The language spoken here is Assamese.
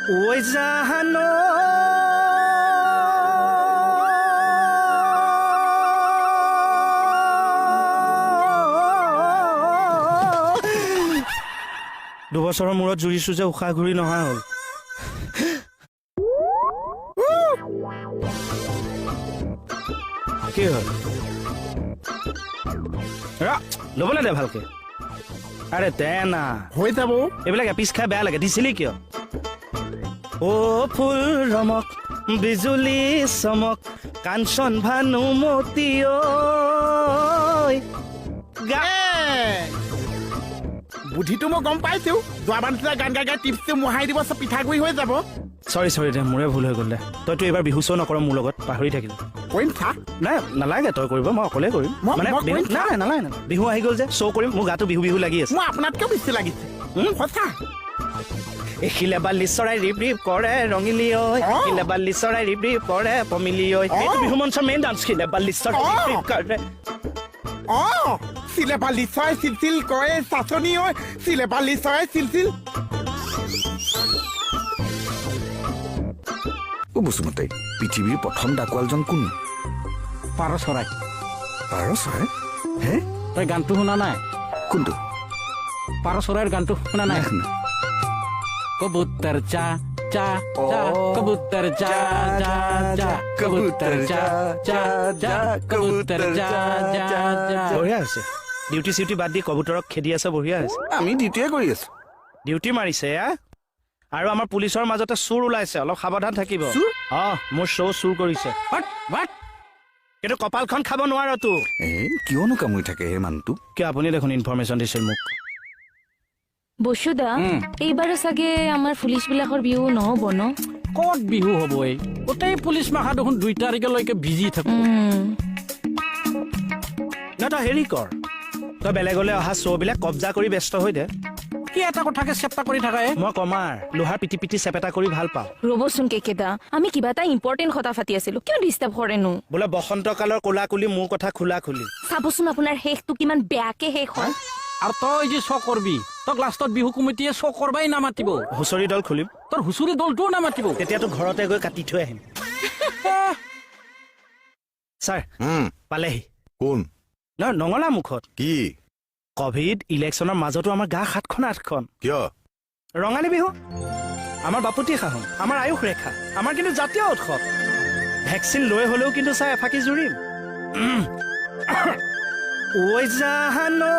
ঐ জাহানো দুবছৰৰ মূৰত জুৰিছো যে উশাহ ঘূৰি নহা হ'ল কি হ'ল ল'বলৈ দে ভালকে আৰে তেনা হৈ যাব এইবিলাক এপিচ খাই বেয়া লাগে দিছিলি কিয় অ ফুল ৰমক বিজুলী চমক কাঞ্চন ভানুমতী বুদ্ধিটো মই গম পাইছো যোৱাবাৰ নিচিনা গান গাই গাই টিপছটো মোহাই দিব চব পিঠাগুৰি হৈ যাব চৰি দে মোৰে ভুল হৈ গ'ল দে তইতো এইবাৰ বিহু শ্ব' নকৰ মোৰ লগত পাহৰি থাকিল কৰিম চা নাই নালাগে তই কৰিব মই অকলে কৰিম মানে নালাগে বিহু আহি গ'ল যে শ্ব' কৰিম মোৰ গাটো বিহু বিহু লাগি আছে মই আপোনাতকেও বেছি লাগিছে সঁচা এখিলে বালি চৰাই ৰিপ ৰিপ কৰে ৰঙিলি ঐ এখিলে বালি চৰাই ৰিপ ৰিপ কৰে পমিলি ঐ এইটো বিহু মঞ্চৰ মেইন ডান্স খিলে বালি চৰাই ৰিপ ৰিপ কৰে চিলেপা লিচয় চিলচিল কয় চাচনি ঐ চিলেপা লিচয় চিলচিল বসুমতাই পৃথিৱীৰ প্ৰথম ডাকুৱালজন কোন পাৰ চৰাই পাৰ চৰাই হে তই গানটো শুনা নাই কোনটো পাৰ চৰাইৰ গানটো শুনা নাই কবুতৰ চা চা চা কবুতৰ চা চা চা কবুতৰ চা চা চা কবুতৰ চা চা চা বঢ়িয়া হৈছে ডিউটি চিউটি বাদ দি কবুতৰক খেদি আছে বঢ়িয়া হৈছে আমি দ্বিতীয় কৰি আছো ডিউটি মাৰিছে আৰু আমাৰ পুলিচৰ মাজতে চুৰ ওলাইছে অলপ সাৱধান থাকিব মোৰ শ্ব' চুৰ কৰিছে কিন্তু কপালখন খাব নোৱাৰতো কিয়নো কামুৰি থাকে সেই মানুহটো কিয় আপুনি দেখোন ইনফৰমেশ্যন দিছিল মোক বসুদা এইবাৰ চাগে আমাৰ পুলিচ বিলাকৰ বিহু নহ'ব ন ক'ত বিহু হ'ব এই গোটেই পুলিচ মাখা দেখোন 2 তাৰিখলৈকে বিজি থাকো না তই হেৰি কৰ তই বেলেগলৈ অহা শ্ব'বিলাক কব্জা কৰি ব্যস্ত হৈ দে কি এটা কথাকে চেপ্তা কৰি থাকা মই কমাৰ লোহাৰ পিটি পিটি চেপেটা কৰি ভাল পাওঁ ৰ'বচোন কেকেদা আমি কিবা এটা ইম্পৰ্টেণ্ট কথা পাতি আছিলো কিয় ডিষ্টাৰ্ব কৰেনো বোলে বসন্ত কালৰ কোলা কুলি মোৰ কথা খোলা খুলি চাবচোন আপোনাৰ শেষটো কিমান বেয়াকে শেষ হয় আৰু তই যে শ্ব' কৰবি তোক লাষ্টত বিহু কমিটিয়ে শ্ব' কৰবাই নামাতিব হুঁচৰি দল খুলিম তোৰ হুঁচৰি দলটোও নামাতিব তেতিয়াতো ঘৰতে গৈ কাটি থৈ আহিম ছাৰ পালেহি কোন নঙলা মুখত কি কভিড ইলেকশ্যনৰ মাজতো আমাৰ গা 7খন 8খন কিয় ৰঙালী বিহু আমাৰ বাপুতি সাহোন আমাৰ আয়ুস ৰেখা আমাৰ কিন্তু জাতীয় উৎসৱ ভেকচিন লৈ হলেও কিন্তু ছাৰ এফাকি জুৰিম ঐ জাহানো